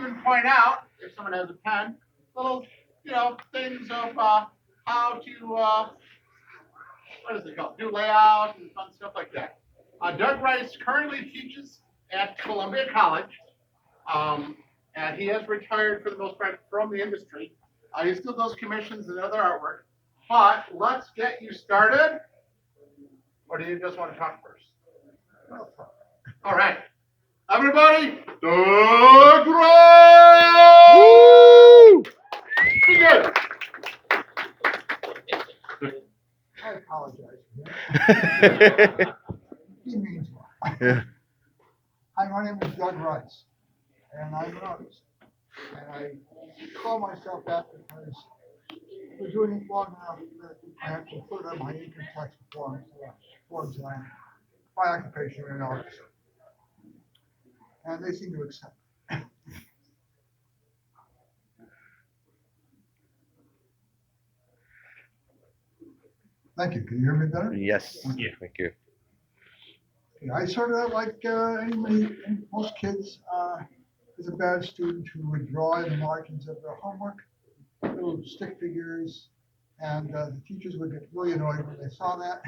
even point out, if someone has a pen, little, things of how to, what is it called? Do layout and fun stuff like that. Doug Rice currently teaches at Columbia College, and he has retired for the most part from the industry. He still does commissions and other artwork. But let's get you started. Or do you just want to talk first? All right. Everybody, Doug Rice! Woo! Be good. I apologize. He means well. Yeah. Hi, my name is Doug Rice, and I'm an artist. And I call myself that because I've been doing it long enough that I have to put on my income tax forms that I'm by occupation an artist. And they seem to accept it. Thank you. Can you hear me better? Yes. Yeah. Thank you. I started out like most kids, as a bad student who would draw in the margins of their homework, little stick figures, and the teachers would get really annoyed when they saw that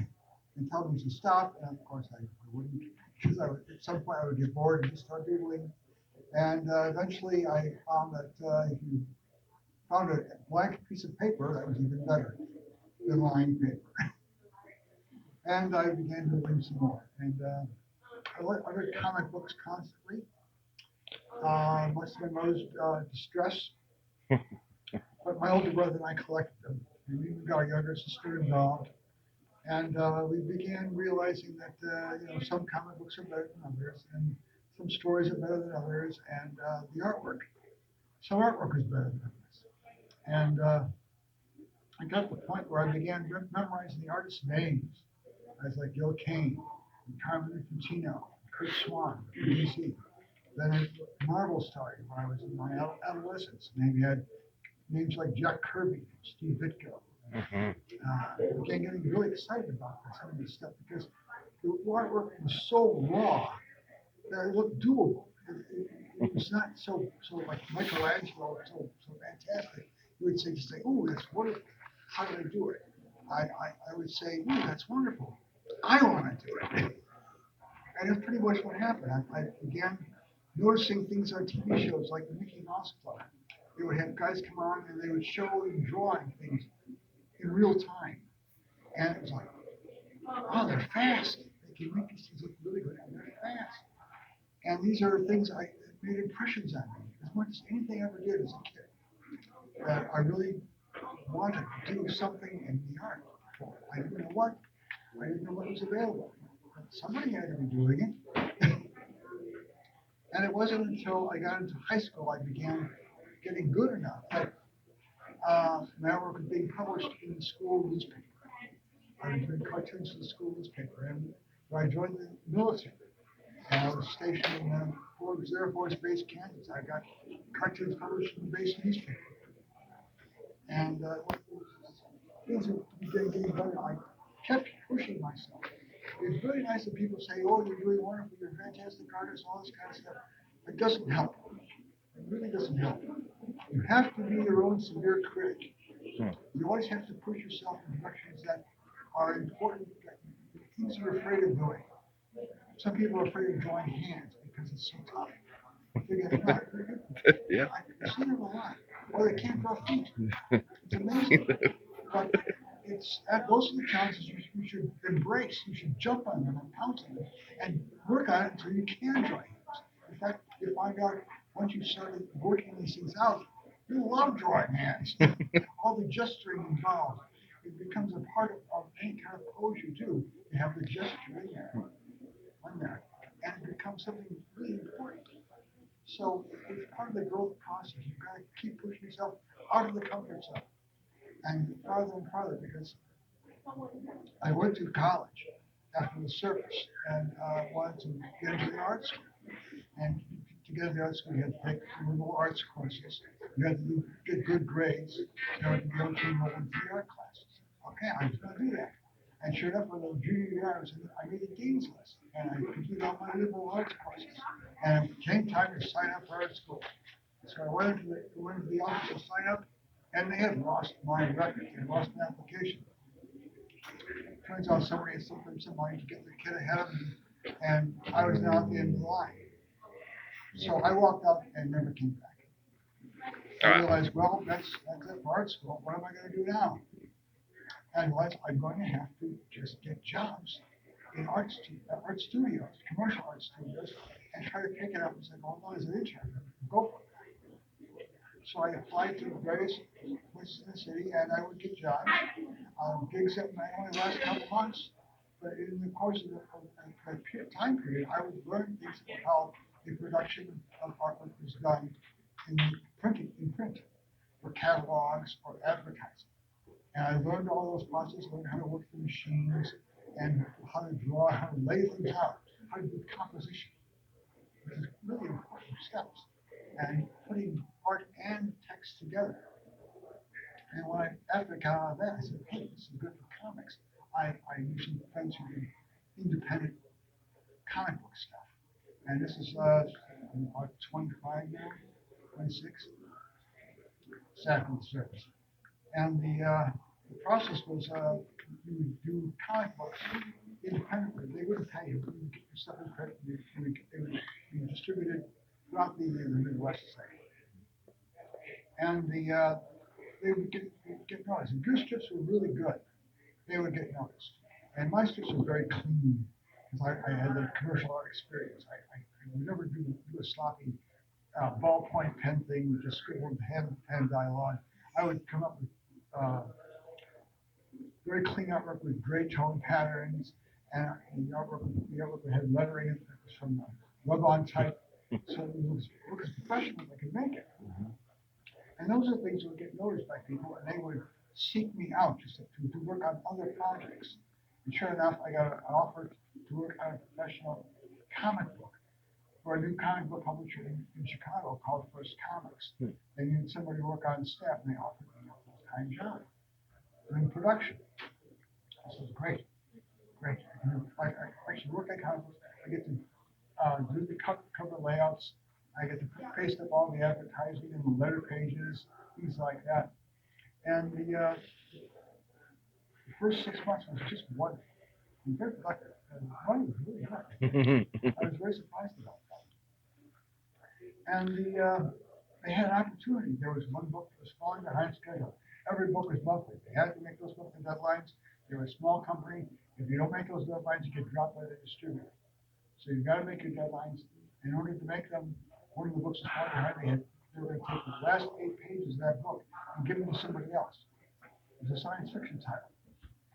and tell me to stop. And of course, I wouldn't, because at some point I would get bored and just start doodling. And eventually, I found that if you found a blank piece of paper, that was even better than lined paper. And I began doing some more. And I read comic books constantly. Much to my mother's distress. But my older brother and I collected them. And we got our younger sister involved. And we began realizing that some comic books are better than others, and some stories are better than others, and the artwork. Some artwork is better than others. And I got to the point where I began memorizing the artists' names. Guys like Gil Kane, and Carmen Infantino, Kurt Swan from DC. Then a Marvel started when I was in my adolescence. Maybe had names like Jack Kirby, Steve Ditko. Mhm. I began getting really excited about some of this stuff because the artwork was so raw that it looked doable. It was not so like Michelangelo, so fantastic. You would just say, "Oh, that's wonderful. How did I do it?" I would say, "Oh, that's wonderful. I want to do it." And that's pretty much what happened. I began noticing things on TV shows like the Mickey Mouse Club. They would have guys come on and they would show them drawing things in real time. And it was like, oh, they're fast. They can make these things look really good and they're fast. And these are things that made impressions on me as much as anything I ever did as a kid. That I really wanted to do something in the art for. I didn't know what. I didn't know what was available. But somebody had to be doing it. And it wasn't until I got into high school I began getting good enough that my artwork was being published in the school newspaper. I was doing cartoons for the school newspaper. And when I joined the military, and I was stationed in Air Force Base, Kansas, I got cartoons published in the base newspaper. And things were getting better. I kept pushing myself. It's really nice that people say, "Oh, you're doing wonderful, you're a fantastic artist," all this kind of stuff. It doesn't help. It really doesn't help. You have to be your own severe critic. You always have to push yourself in directions that are important, things you're afraid of doing. Some people are afraid of drawing hands because it's so tough. They get hurt. Yeah. I've seen it a lot. Or they can't draw feet. It's amazing. But those are the challenges you should embrace. You should jump on them and pounce on them and work on it until you can draw hands. In fact, you find out once you've started working these things out, you love drawing hands. All the gesturing involved. It becomes a part of any kind of pose you do. You have the gesture in there. And it becomes something really important. So it's part of the growth process. You've got to keep pushing yourself out of the comfort zone and farther and farther, because I went to college after the service and wanted to get into the art school. And to get into the art school, you had to take liberal arts courses. You had to get good grades in order to be able to enroll into the art classes. Okay, I was going to do that. And sure enough, when I was junior year, I made the dean's list, and I completed all my liberal arts courses. And it came time to sign up for art school. So I went into the office to sign up, and they had lost my record, they had lost my application. Turns out somebody had sent them some money to get the kid ahead of me, and I was now at the end of the line. So I walked out and never came back. I realized, well, that's it for art school. What am I going to do now? And I realized I'm going to have to just get jobs in art studios, commercial art studios, and try to pick it up and say, oh, no, there's an intern. Go for it. So I applied to various places in the city, and I would get jobs. Gigs that might only last a couple months, but in the course of the time period, I would learn things about how the production of artwork was done in print, for catalogs or advertising. And I learned all those processes, learned how to work the machines, and how to draw, how to lay things out, how to do composition, which is really important steps, and putting art and text together. And when after I got out of that, I said, hey, this is good for comics. I knew some friends who did independent comic book stuff. And this is I'm about 25 now, 26, sat on the surface. And the process was you would do comic books independently. They wouldn't pay you. You would get your stuff in print. It would be distributed throughout the Midwest, say. And they would get noticed. And good strips were really good. They would get noticed. And my strips were very clean because I had the commercial art experience. I would never do a sloppy ballpoint pen thing with just scribbled hand dialogue. I would come up with very clean artwork with gray tone patterns, and the artwork had lettering that was from rub-on type, so it was look as professional as I could make it. And those are things that would get noticed by people, and they would seek me out just to work on other projects. And sure enough, I got an offer to work on a professional comic book for a new comic book publisher in Chicago called First Comics. They needed somebody to work on staff, and they offered me a full-time job in production. This is great. I actually work at comic books. I get to do the cover layouts. I get to paste up all the advertising and the letter pages, things like that. And the first 6 months was just wonderful. Very productive. And the money was really good. I was very surprised about that. And they had an opportunity. There was one book that was falling behind schedule. Every book was monthly. They had to make those monthly deadlines. They were a small company. If you don't make those deadlines, you get dropped by the distributor. So you've got to make your deadlines. In order to make them, one of the books was falling behind. They were going to take the last 8 pages of that book and give them to somebody else. It was a science fiction title.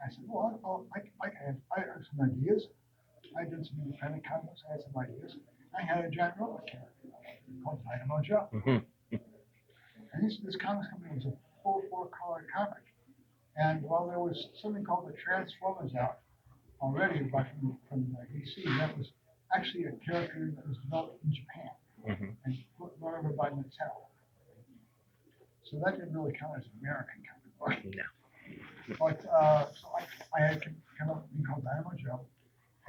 I said, well, I have some ideas. I did some independent comics. I had some ideas. I had a giant robot character called Dynamo Joe. And this comics company was a full 4-color comic. And while there was something called the Transformers out already from DC, that was actually a character that was developed in Japan and brought over by Mattel. So that didn't really count as an American comic book. No. But so I had come up with a thing called Dynamo Joe,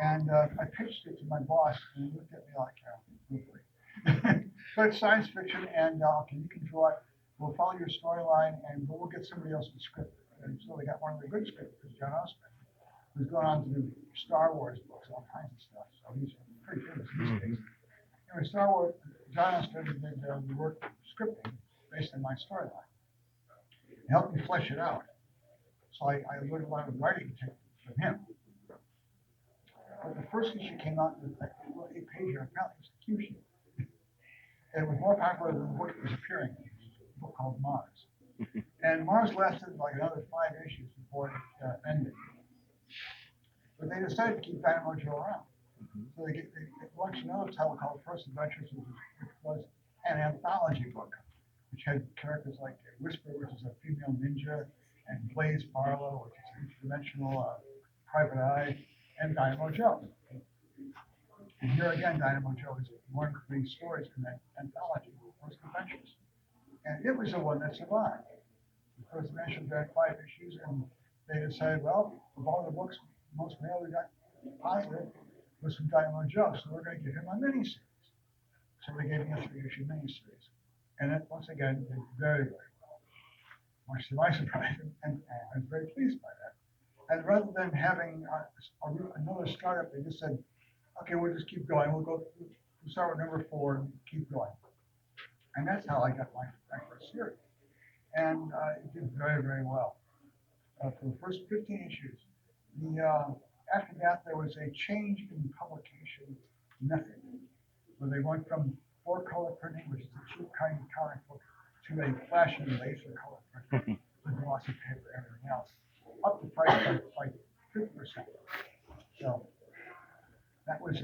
and I pitched it to my boss, and he looked at me like, really? But it's science fiction, and okay, you can draw it. We'll follow your storyline, and we'll get somebody else to script it. And so they got one of the good scripters, John Osmond, who's going on to do Star Wars books, all kinds of stuff. So he's pretty famous these days. Anyway, Star Wars, John Osmond did the work scripting based on my storyline. It helped me flesh it out. So I learned a lot of writing techniques from him. But the first issue came out with a 8-pager. Apparently, it was a Q-sheet. And it was more popular than the book that was appearing in, a book called Mars. And Mars lasted like another 5 issues before it ended. But they decided to keep Dynamo Joe around. So they launched another title called First Adventures, which was an anthology book, which had characters like Whisper, which is a female ninja, and Blaze Barlow, which is an interdimensional private eye, and Dynamo Joe. And here again, Dynamo Joe is one of the stories in that anthology, First Adventures. And it was the one that survived. The First Adventures had 5 issues, and they decided, well, of all the books, most mail we got positive was from Dynamo Joe, so we're going to give him a miniseries. So they gave me a 3-issue miniseries. And it, once again, did very, very well. Much to my surprise, and I was very pleased by that. And rather than having another startup, they just said, okay, we'll just keep going. We'll start with number 4 and keep going. And that's how I got my first series. And it did very, very well. For the first 15 issues. After that, there was a change in publication method, where they went from 4-color printing, which is the cheap kind of comic book, to a flash and laser color printing with glossy paper and everything else, up the price by 50%. So that was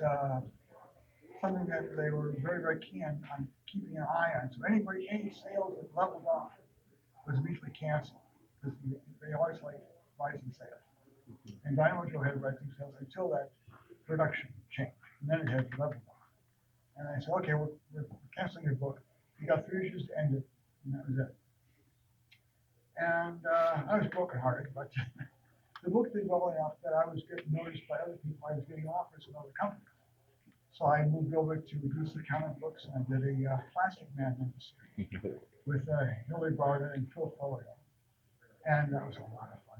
something that they were very, very keen on keeping an eye on. So any sales that leveled off was immediately canceled, because they always like rising sales. And Dynamo Joe had rising sales until that production changed, and then it had leveled off. And I said, okay, we're canceling your book. You got 3 issues to end it, and that was it. And I was brokenhearted, but the book did well enough that I was getting noticed by other people. I was getting offers from other companies. So I moved over to DC Comic Books, and I did a Plastic Man series with Hillary Barton and Phil Folio. And that was a lot of fun.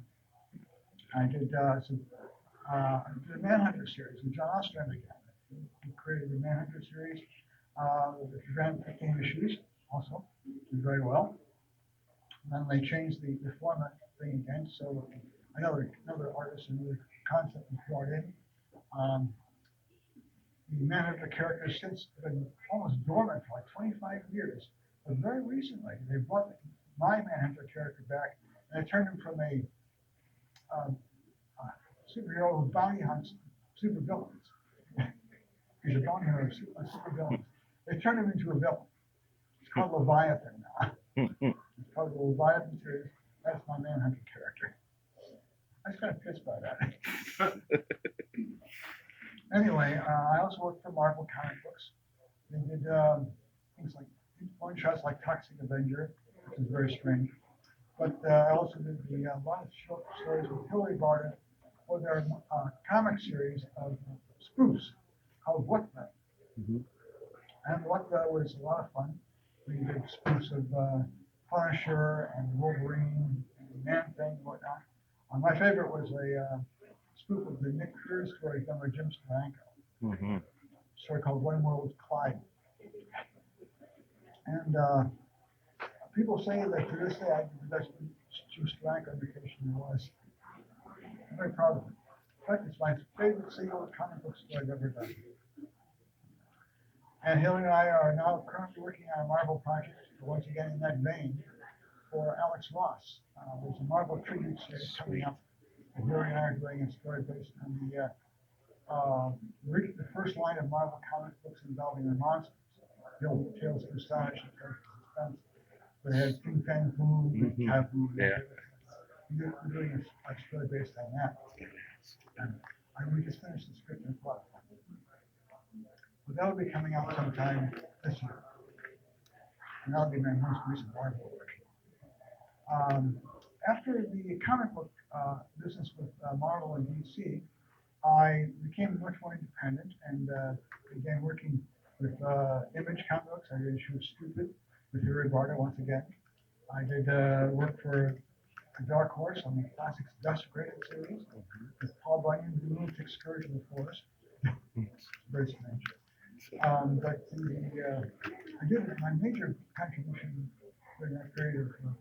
I did the Manhunter series with John Ostrander again. He created the Manhunter series with 15 issues also, did very well. And then they changed the format thing again, so another artist, another concept was brought in. The Manhunter character has since been almost dormant for like 25 years, but very recently they brought my Manhunter character back, and they turned him from a superhero who bounty hunts super villains. He's a bounty hunter of super villains. They turned him into a villain. It's called Leviathan now. It's part of the Leviathan series. That's my Manhunter character. I was kind of pissed by that. Anyway, I also worked for Marvel Comic Books. They did things like one-shots like Toxic Avenger, which is very strange. But I also did a lot of short stories with Hillary Barton for their comic series of spoofs called What The. And What The was a lot of fun. We did spoofs of Punisher and Wolverine and Man-Thing and whatnot. My favorite was a spoof of the Nick Fury story done by Jim Steranko. A story called One World with Clyde. And people say that to this day I did the best Jim Steranko imitation there was. I'm very proud of it. In fact, it's my favorite single comic book story I've ever done. And Hillary and I are now currently working on a Marvel project, once again in that vein, for Alex Ross. There's a Marvel tribute series coming up, and Hillary and I are doing a story based on the first line of Marvel comic books involving the monsters. The old Tales of Astonishing Suspense. They had King Fang Fu, Taboo. We're doing a story based on that. And we just finished the script in plot. But that'll be coming out sometime this year. And that'll be my most recent Marvel work. After the comic book business with Marvel and DC, I became much more independent and began working with Image Comic Books. I did Shoot Stupid with Hillary Barton once again. I did work for Dark Horse on the Classics Dust Graded series with Paul Bunyan, The Lunatic Scourge of the Forest. Very strange. But I did my major contribution during that period of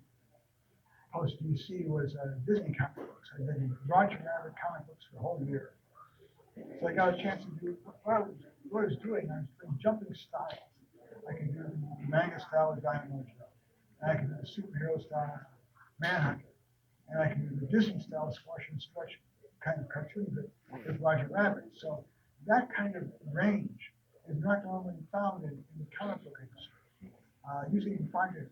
post DC was Disney comic books. I did Roger Rabbit comic books for a whole year. So I got a chance to do what I was doing. I was doing jumping styles. I could do the manga style of Dynamo Joe, and I could do the superhero style Manhunter, and I can do the Disney style squash and stretch kind of cartoon with Roger Rabbit. So that kind of range is not normally found in the comic book industry. Usually you find a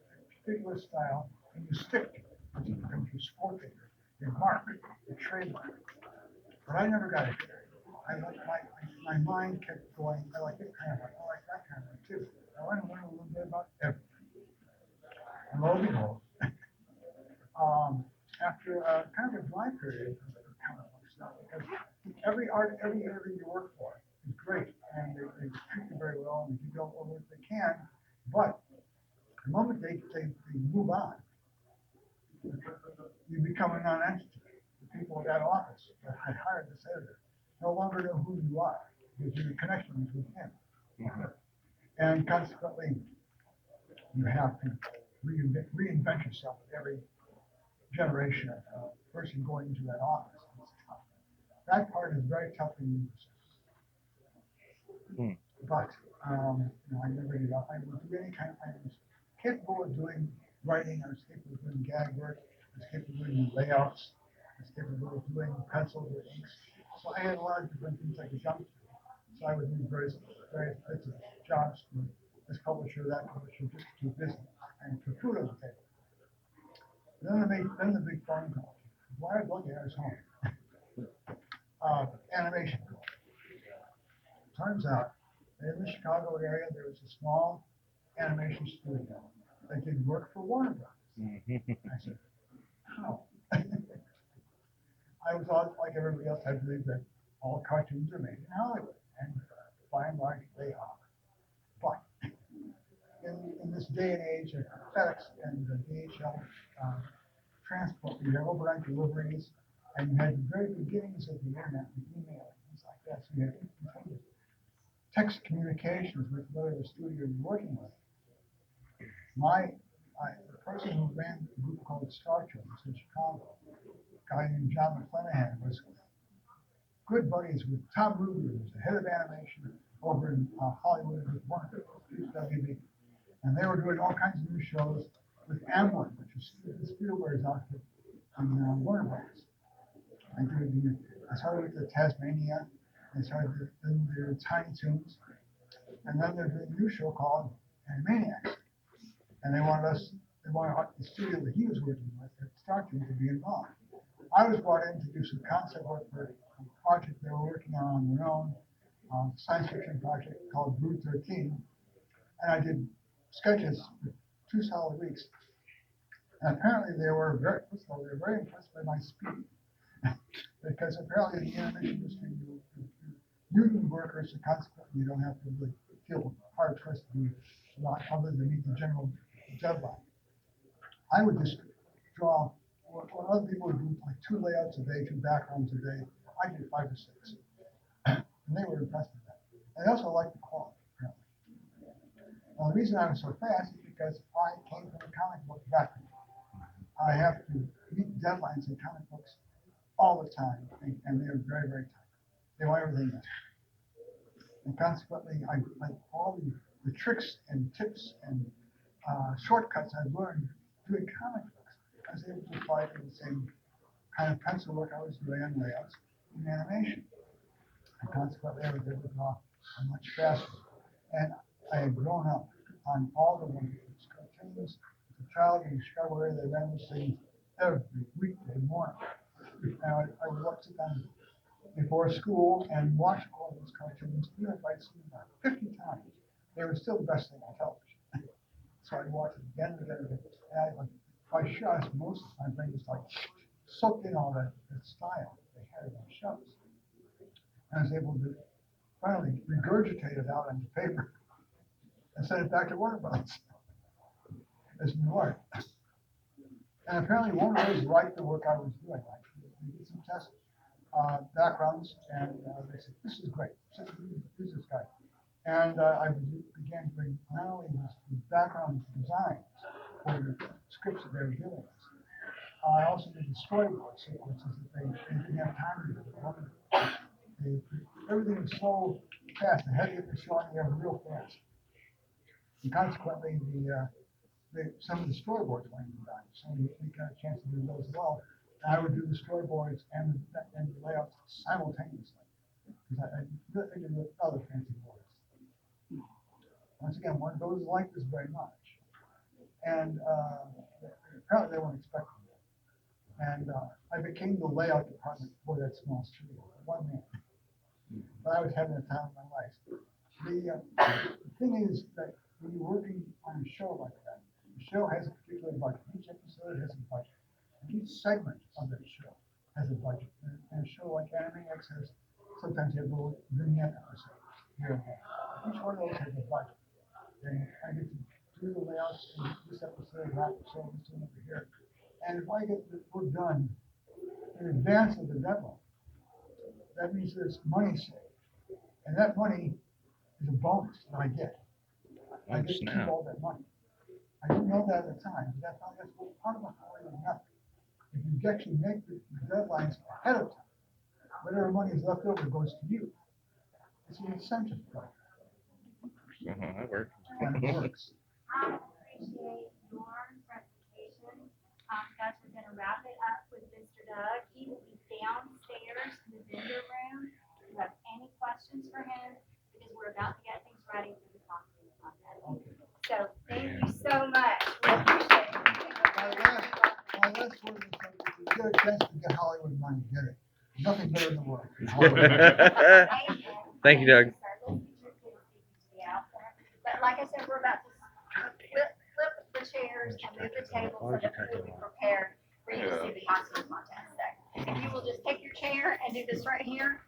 particular style and you stick to it. It becomes your sport figure, your mark, your trademark. But I never got it there. My mind kept going, I like this kind of one, I like that kind of one too. I want to learn a little bit about everything. And lo and behold, after kind of a dry period of comic books now, because every editor you work for is great, and they treat you very well, and they do all the work they can, but The moment they move on, you become a non-entity. The people in that office that had hired this editor no longer know who you are because your connection is with him. And consequently, you have to reinvent yourself with every generation of person going into that office. It's tough. That part is very tough for you. But I never did. I would do any kind. I was capable of doing writing. I was capable of doing gag work. I was capable of doing layouts. I was capable of doing pencils or inks. So I had a lot of different things I could jump to. So I would do various bits of jobs for this publisher, that publisher, just to do business and put food on the table. Then the big phone call. Why I'd look at his home. Animation call. Turns out that in the Chicago area there was a small animation studio that did work for Warner Brothers. I said, how? I was like everybody else, I believed that all cartoons are made in Hollywood, and by and large they are. But in this day and age of FedEx and the DHL transport, you have overnight deliveries, and you had the very beginnings of the internet, and email, and things like that. So you had instantaneous text communications with whatever studio you're working with. The person who ran the group called Star Treks in Chicago, a guy named John McClanahan, was good buddies with Tom Ruger, who was the head of animation over in Hollywood with Warner WB. And they were doing all kinds of new shows with Amblin, which is Spielberg's outfit on Warner Brothers. I started with the Tasmania, and started doing their Tiny Toons, and then they're doing a new show called Animaniacs. And they wanted the studio that he was working with at Star Trek to be involved. I was brought in to do some concept work for a project they were working on their own, science fiction project called Brood 13. And I did sketches for 2 solid weeks. And apparently they were very impressed by my speed. Because apparently in the animation industry, you're union workers, so consequently you don't have to really feel hard pressed to do a lot other than meet the general deadline. I would just draw what other people would do, like 2 layouts a day, 2 backgrounds a day. I did 5 or 6. And they were impressed with that. And they also liked the quality, apparently. Now, the reason I was so fast is because I came from a comic book background. I have to meet deadlines in comic books all the time, and they're very, very tight. They want everything in. And consequently, all the tricks and tips and shortcuts I learned doing comic books, I was able to apply to the same kind of pencil work I was doing on layouts in animation. And consequently, I was able to draw much faster. And I had grown up on all the Wonder Kids cartoons. As a child in the Chicago area, they ran these things every weekday morning. And I would sit down before school and watch all those cartoons, even if I'd seen them 50 times. They were still the best thing on television. So I watched it again and again and again. And by shows, most of my brain was like soaked in all that style they had in those shows. And I was able to finally regurgitate it out on paper and send it back to Warner Brothers as new art. And apparently Warner Brothers liked the work I was doing. They did some test backgrounds, and they said, "This is great. Who's this guy?" And I began doing not only the background designs for the scripts that they were giving us, I also did the storyboard sequences that they didn't have time to do. Everything was so fast. They had to get the show on the air real fast. And consequently, some of the storyboards weren't even done. So we got a chance to do those as well. And I would do the storyboards and the layouts simultaneously. Because I did other fancy boards. Once again, one of those liked this very much. And apparently they weren't expecting it. And I became the layout department for that small studio, one man. But I was having a time of my life. The thing is that when you're working on a show like that, the show has a particular budget. Each episode has a budget. And each segment of that show has a budget. And a show like Animaniacs has, sometimes you have little vignette episodes here and there. Each one of those has a budget. And I get to do the layouts, and this episode, that episode, this one over here. And if I get the work done in advance of the deadline, that means there's money saved. And that money is a bonus that I get. I get to keep all that money. I didn't know that at the time, but that's part of the Hollywood method. If you actually make the deadlines ahead of time, whatever money is left over goes to you. It's an incentive program. That works. And it works. I appreciate your presentation. Guys, we're gonna wrap it up with Mr. Doug. He will be downstairs in the vendor room. If you have any questions for him, because we're about to get things ready for the costume contest. So thank you so much. We appreciate it. My last word is that if you get a chance to get Hollywood money, get it. Nothing better in the world. Thank you, Doug. But like I said, we're about to flip the chairs and move the tables so that we will be prepared for you to see the costume contest. So if you will just take your chair and do this right here,